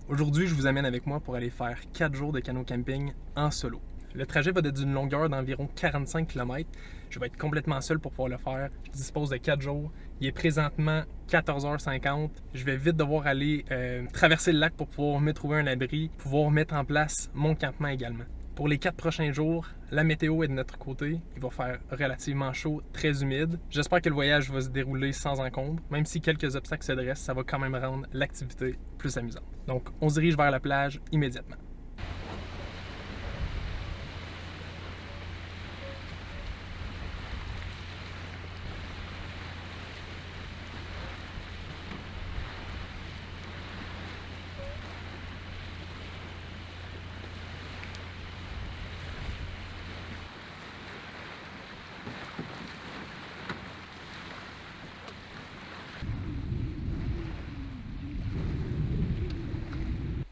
Aujourd'hui, je vous amène avec moi pour aller faire 4 jours de canot camping en solo. Le trajet va être d'une longueur d'environ 45 km. Je vais être complètement seul pour pouvoir le faire. Je dispose de 4 jours. Il est présentement 14h50. Je vais vite devoir aller traverser le lac pour pouvoir me trouver un abri, pouvoir mettre en place mon campement également. Pour les 4 prochains jours, la météo est de notre côté. Il va faire relativement chaud, très humide. J'espère que le voyage va se dérouler sans encombre. Même si quelques obstacles se dressent, ça va quand même rendre l'activité plus amusante. Donc, on se dirige vers la plage immédiatement.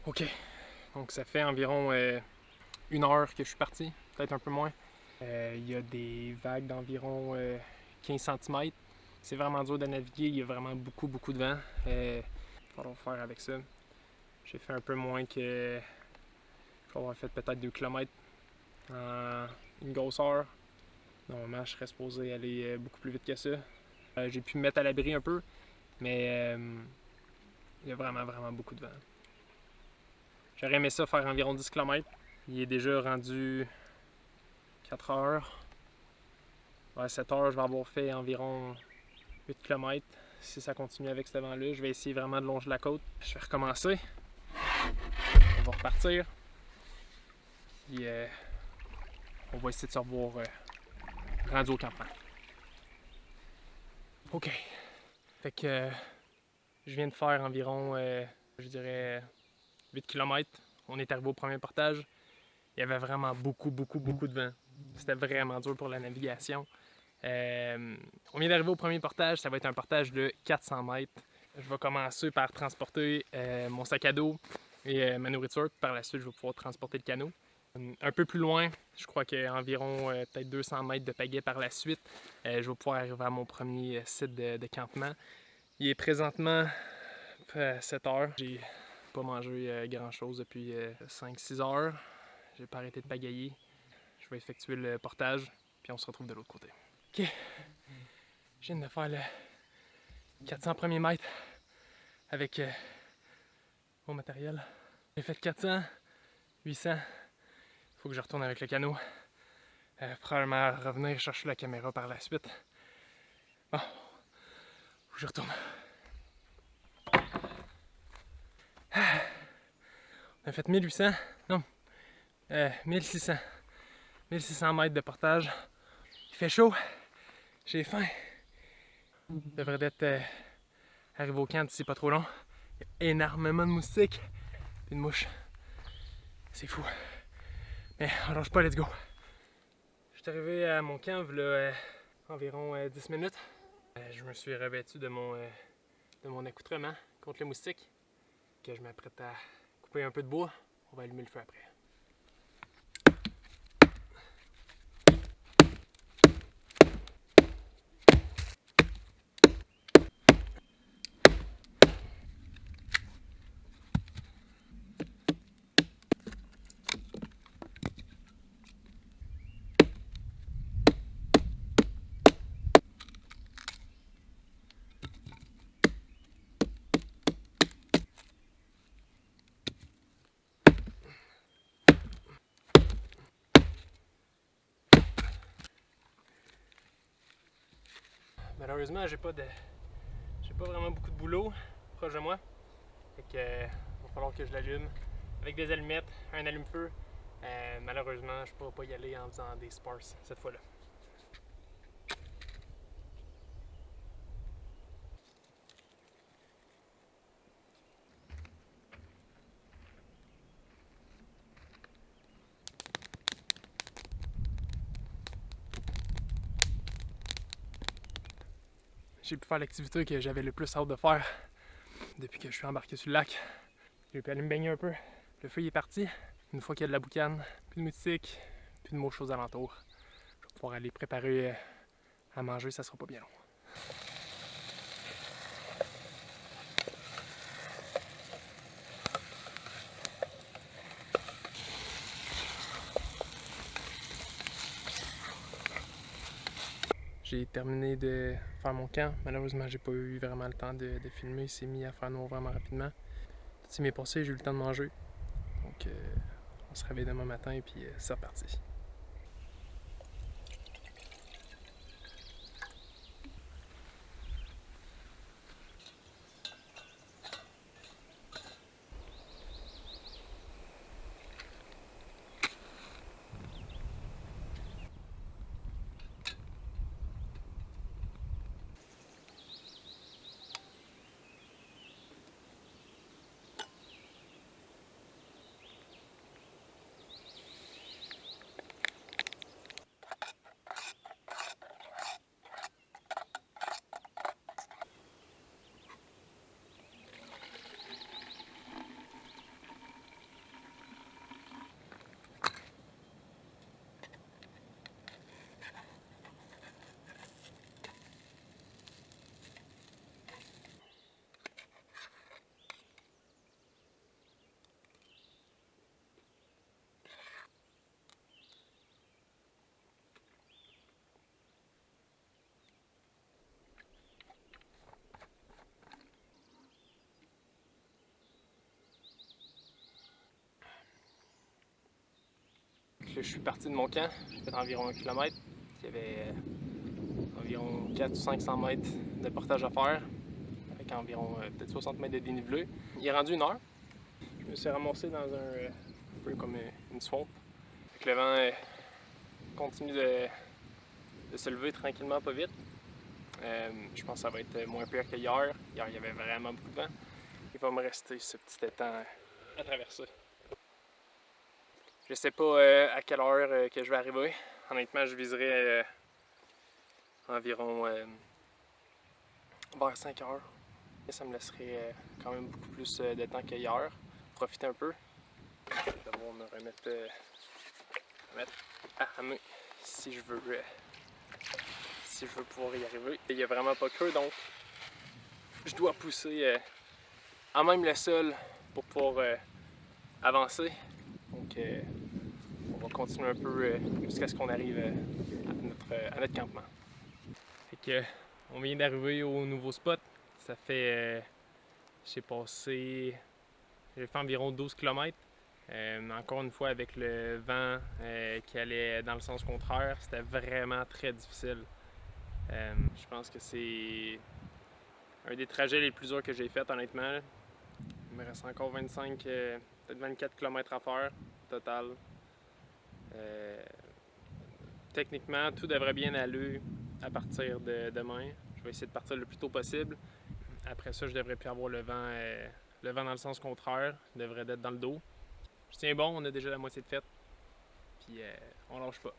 OK. Donc, ça fait environ 1 heure que je suis parti, peut-être un peu moins. Il y a des vagues d'environ 15 cm. C'est vraiment dur de naviguer, il y a vraiment beaucoup de vent. Il va falloir faire avec ça. J'ai fait un peu moins que... Je vais avoir fait peut-être 2 km en une grosse heure. Normalement, je serais supposé aller beaucoup plus vite que ça. J'ai pu me mettre à l'abri un peu, mais il y a vraiment beaucoup de vent. J'aurais aimé ça faire environ 10 km. Il est déjà rendu 4 heures. Vers 7 heures, je vais avoir fait environ 8 km. Si ça continue avec ce vent-là, je vais essayer vraiment de longer la côte. Je vais recommencer. On va repartir. Puis on va essayer de se revoir rendu au campement. OK. Fait que je viens de faire environ, je dirais, 8 km. On est arrivé au premier portage. Il y avait vraiment beaucoup de vent. C'était vraiment dur pour la navigation. On vient d'arriver au premier portage. Ça va être un portage de 400 mètres. Je vais commencer par transporter mon sac à dos et ma nourriture. Par la suite, je vais pouvoir transporter le canot. Un peu plus loin, je crois qu'il y a environ peut-être 200 mètres de pagaie par la suite. Je vais pouvoir arriver à mon premier site de campement. Il est présentement 7 heures. J'ai pas mangé grand-chose depuis 5-6 heures. J'ai pas arrêté de pagailler. Je vais effectuer le portage, puis on se retrouve de l'autre côté. OK. Je viens de faire le 400 premiers mètres avec mon matériel. J'ai fait 400, 800. Il faut que je retourne avec le canot. Probablement revenir chercher la caméra par la suite. Bon, faut que je retourne. On a fait 1800, non, 1600. 1600 mètres de portage. Il fait chaud, j'ai faim. Je devrais être arrivé au camp d'ici pas trop long. Il y a énormément de moustiques et de mouches. C'est fou. Mais on lâche pas, let's go. Je suis arrivé à mon camp il y a environ 10 minutes. Je me suis revêtu de mon accoutrement contre les moustiques. Que je m'apprête à couper un peu de bois. On va allumer le feu après. Malheureusement, j'ai pas vraiment beaucoup de boulot proche de moi. Fait que va falloir que je l'allume avec des allumettes, un allume-feu. Malheureusement, je pourrai pas y aller en faisant des spars cette fois-là. J'ai pu faire l'activité que j'avais le plus hâte de faire depuis que je suis embarqué sur le lac. J'ai pu aller me baigner un peu. Le feu est parti. Une fois qu'il y a de la boucane, plus de moustiques, plus de mouches aux alentours. Je vais pouvoir aller préparer à manger, ça sera pas bien long. J'ai terminé de faire mon camp. Malheureusement, j'ai pas eu vraiment le temps de filmer. Il s'est mis à faire noir vraiment rapidement. Tout s'est bien passé, j'ai eu le temps de manger. Donc, on se réveille demain matin et puis c'est reparti. Je suis parti de mon camp, j'ai fait environ 1 km. Il y avait environ 400 ou 500 mètres de portage à faire, avec environ peut-être 60 mètres de dénivelé. Il est rendu 1 heure. Je me suis ramassé dans un peu comme une swamp. Avec le vent continue de se lever tranquillement, pas vite. Je pense que ça va être moins pire qu'hier. Hier, il y avait vraiment beaucoup de vent. Il va me rester ce petit étang à traverser. Je sais pas à quelle heure que je vais arriver. Honnêtement, je viserai environ vers 5 heures. Et ça me laisserait quand même beaucoup plus de temps qu'hier. Profiter un peu. Je vais devoir me remettre à ramer si je veux pouvoir y arriver. Il n'y a vraiment pas creux, donc je dois pousser à même le sol pour pouvoir avancer. Donc on va continuer un peu jusqu'à ce qu'on arrive à notre campement. Fait que, on vient d'arriver au nouveau spot. Ça fait, j'ai fait environ 12 km. Encore une fois, avec le vent qui allait dans le sens contraire, c'était vraiment très difficile. Je pense que c'est un des trajets les plus durs que j'ai fait, honnêtement. Il me reste encore 25, peut-être 24 km à faire total. Techniquement, tout devrait bien aller à partir de demain. Je vais essayer de partir le plus tôt possible. Après ça, je devrais plus avoir le vent dans le sens contraire. Il devrait être dans le dos. Je tiens bon, on a déjà la moitié de fait. Puis on lâche pas.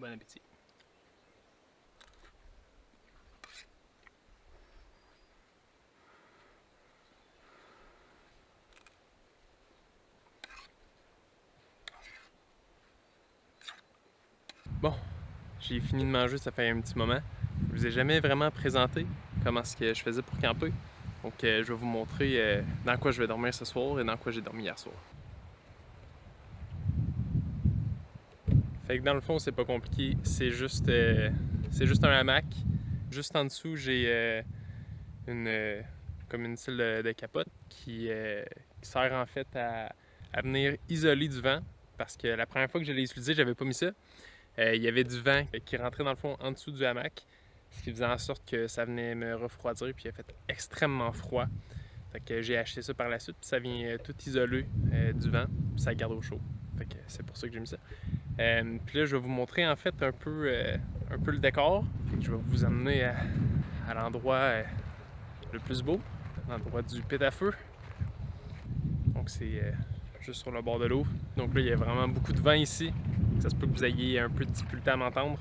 Bon appétit. Bon, j'ai fini de manger, ça fait un petit moment. Je vous ai jamais vraiment présenté comment ce que je faisais pour camper. Donc je vais vous montrer dans quoi je vais dormir ce soir et dans quoi j'ai dormi hier soir. Fait que dans le fond, c'est pas compliqué, c'est juste un hamac. Juste en dessous, j'ai comme une style de capote qui sert en fait à venir isoler du vent. Parce que la première fois que je l'ai utilisé, j'avais pas mis ça. Il y avait du vent qui rentrait dans le fond en dessous du hamac, ce qui faisait en sorte que ça venait me refroidir, puis il a fait extrêmement froid. Fait que j'ai acheté ça par la suite, puis ça vient tout isoler du vent, puis ça garde au chaud. Fait que c'est pour ça que j'ai mis ça. Puis là, je vais vous montrer en fait un peu le décor. Je vais vous amener à l'endroit le plus beau, l'endroit du pit à feu. Donc c'est juste sur le bord de l'eau. Donc là, il y a vraiment beaucoup de vent ici. Ça se peut que vous ayez un peu de difficulté à m'entendre.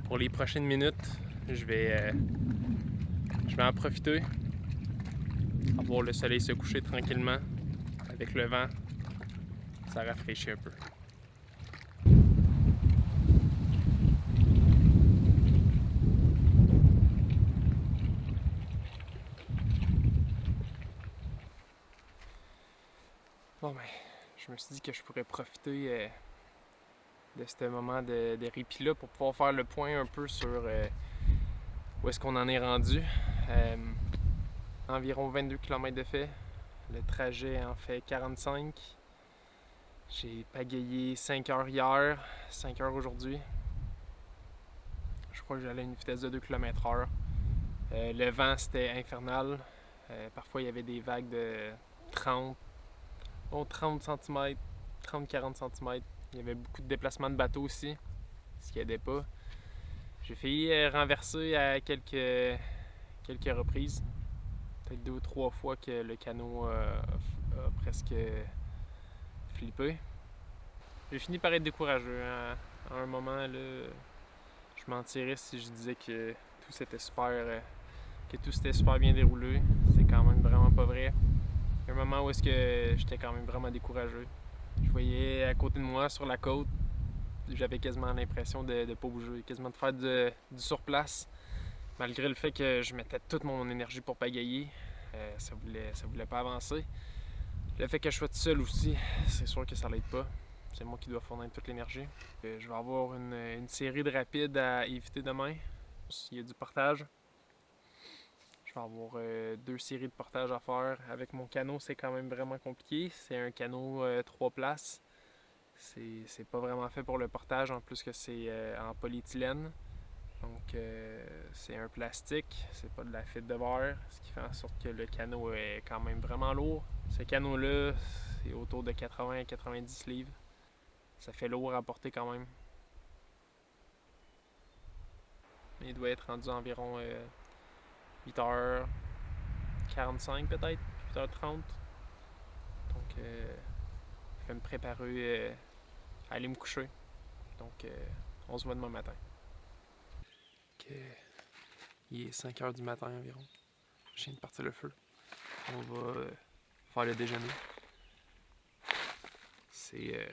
Pour les prochaines minutes, je vais en profiter, à voir le soleil se coucher tranquillement avec le vent. Ça rafraîchit un peu. Bon ben, je me suis dit que je pourrais profiter de ce moment de répit-là pour pouvoir faire le point un peu sur où est-ce qu'on en est rendu. Environ 22 km de fait. Le trajet en fait 45. J'ai pagayé 5 heures hier, 5 heures aujourd'hui. Je crois que j'allais à une vitesse de 2 km/h. Le vent, c'était infernal. Parfois, il y avait des vagues de 30 cm, 30-40 cm. Il y avait beaucoup de déplacements de bateaux aussi, ce qui n'aidait pas. J'ai failli renverser à quelques reprises. Peut-être 2 ou 3 fois que le canot a presque flippé. J'ai fini par être décourageux. À un moment, là, je mentirais si je disais que tout s'était super bien déroulé. C'est quand même vraiment pas vrai. Il y a un moment où est-ce que j'étais quand même vraiment découragé. Je voyais à côté de moi, sur la côte, j'avais quasiment l'impression de ne pas bouger, quasiment de faire du surplace. Malgré le fait que je mettais toute mon énergie pour pagayer, ça voulait pas avancer. Le fait que je sois tout seul aussi, c'est sûr que ça l'aide pas. C'est moi qui dois fournir toute l'énergie. Je vais avoir une série de rapides à éviter demain. Il y a du portage. Je vais avoir 2 séries de portage à faire. Avec mon canot, c'est quand même vraiment compliqué. C'est un canot 3 places. C'est pas vraiment fait pour le portage, en plus que c'est en polyéthylène. Donc c'est un plastique, c'est pas de la fibre de verre, ce qui fait en sorte que le canot est quand même vraiment lourd. Ce canot-là, c'est autour de 80 à 90 livres. Ça fait lourd à porter quand même. Mais il doit être rendu environ 8h45 peut-être, 8h30. Donc je vais me préparer à aller me coucher. Donc on se voit demain matin. Il est 5h du matin environ. Je viens de partir le feu. On va faire le déjeuner. C'est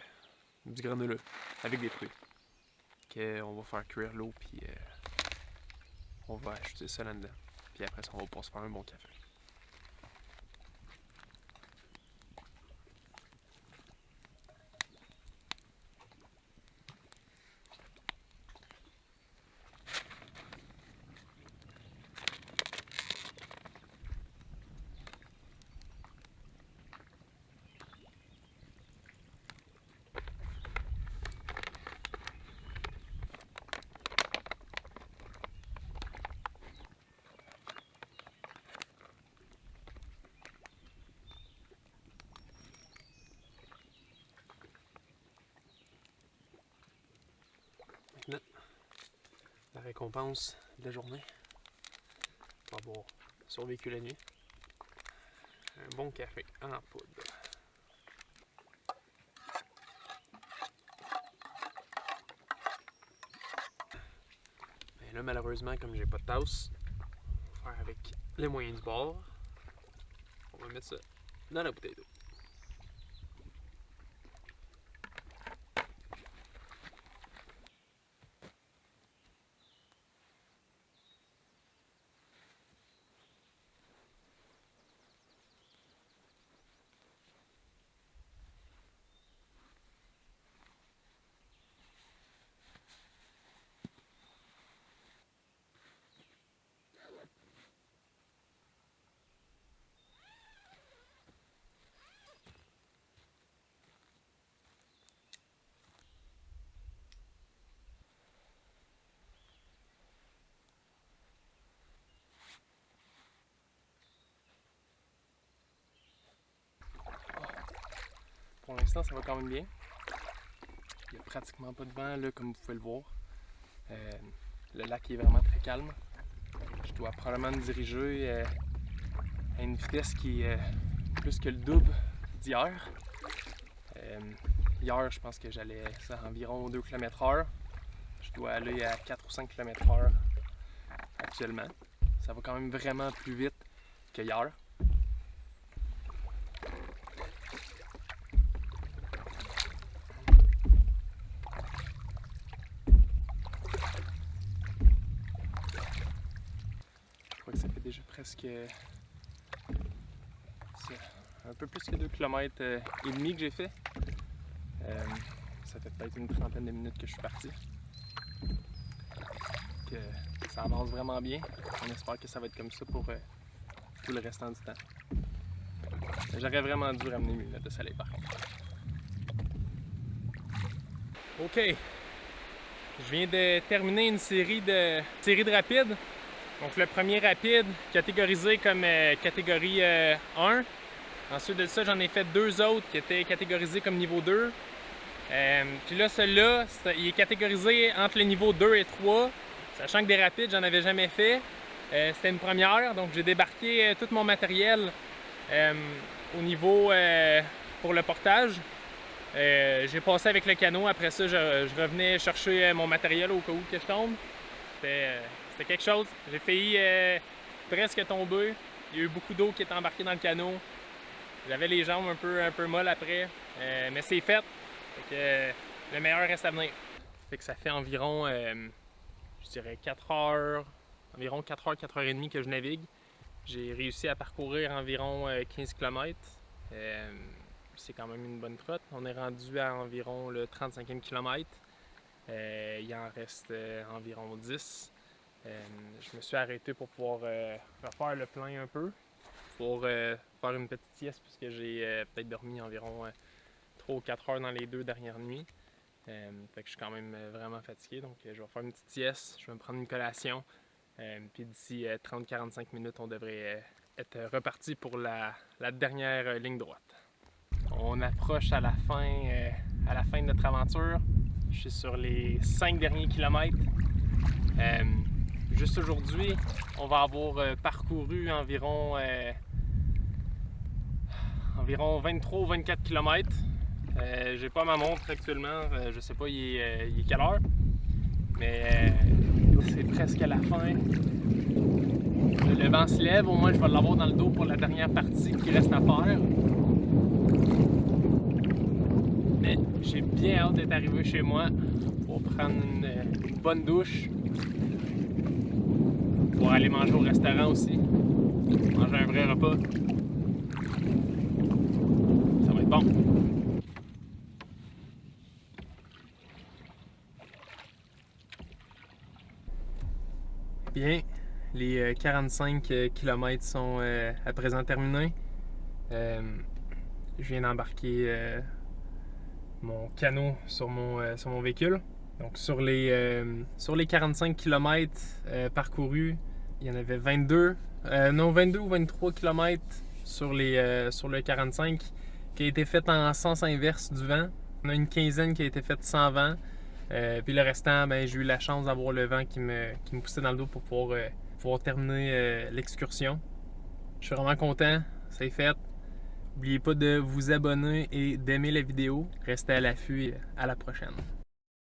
du granola avec des fruits. On va faire cuire l'eau, puis on va ajouter ça là-dedans. Puis après ça, on va pouvoir se faire un bon café. Maintenant, la récompense de la journée, pour avoir survécu la nuit. Un bon café en poudre. Mais là, malheureusement, comme j'ai pas de tasse, on va faire avec les moyens du bord. On va mettre ça dans la bouteille d'eau. pour l'instant, ça va quand même bien. Il n'y a pratiquement pas de vent, là, comme vous pouvez le voir. Le lac est vraiment très calme. Je dois probablement me diriger à une vitesse qui est plus que le double d'hier. Hier, je pense que j'allais à environ 2 km/h. Je dois aller à 4 ou 5 km/h actuellement. Ça va quand même vraiment plus vite que hier. Je crois que ça fait déjà presque un peu plus que 2 km et demi que j'ai fait. Ça fait peut-être une trentaine de minutes que je suis parti. Ça avance vraiment bien. On espère que ça va être comme ça pour tout le restant du temps. J'aurais vraiment dû ramener mes lunettes de soleil par contre. Ok, je viens de terminer une série de rapides. Donc le premier rapide catégorisé comme catégorie 1. Ensuite de ça, j'en ai fait 2 autres qui étaient catégorisés comme niveau 2. Puis là, celui-là, il est catégorisé entre le niveau 2 et 3. Sachant que des rapides, j'en avais jamais fait. C'était une première, donc j'ai débarqué tout mon matériel au niveau pour le portage. J'ai passé avec le canot. Après ça, je revenais chercher mon matériel au cas où que je tombe. C'était quelque chose. J'ai failli presque tomber. Il y a eu beaucoup d'eau qui est embarquée dans le canot. J'avais les jambes un peu molles après. Mais c'est fait. Fait que, le meilleur reste à venir. Fait que ça fait environ, je dirais 4 heures, environ 4 heures, 4 heures et demie que je navigue. J'ai réussi à parcourir environ 15 km. C'est quand même une bonne trotte. On est rendu à environ le 35e kilomètre. Il en reste environ 10. Je me suis arrêté pour pouvoir refaire le plein un peu, pour faire une petite sieste puisque j'ai peut-être dormi environ 3 ou 4 heures dans les 2 dernières nuits. Fait que je suis quand même vraiment fatigué, donc je vais faire une petite sieste, je vais me prendre une collation. Puis d'ici 30-45 minutes, on devrait être reparti pour la dernière ligne droite. On approche à la fin de notre aventure. Je suis sur les 5 derniers kilomètres. Juste aujourd'hui, on va avoir parcouru environ 23 ou 24 km. J'ai pas ma montre actuellement, je sais pas il est quelle heure, mais c'est presque à la fin. Le vent se lève, au moins je vais l'avoir dans le dos pour la dernière partie qui reste à faire. Mais j'ai bien hâte d'être arrivé chez moi pour prendre une bonne douche, pour aller manger au restaurant aussi, manger un vrai repas. Ça va être bon. Bien, les 45 km sont à présent terminés. Je viens d'embarquer mon canot sur mon véhicule. Donc sur les 45 km parcourus, il y en avait 22 ou 23 km sur le 45 qui a été fait en sens inverse du vent. On a une quinzaine qui a été faite sans vent. Puis le restant, j'ai eu la chance d'avoir le vent qui me poussait dans le dos pour pouvoir terminer l'excursion. Je suis vraiment content, c'est fait. N'oubliez pas de vous abonner et d'aimer la vidéo. Restez à l'affût et à la prochaine.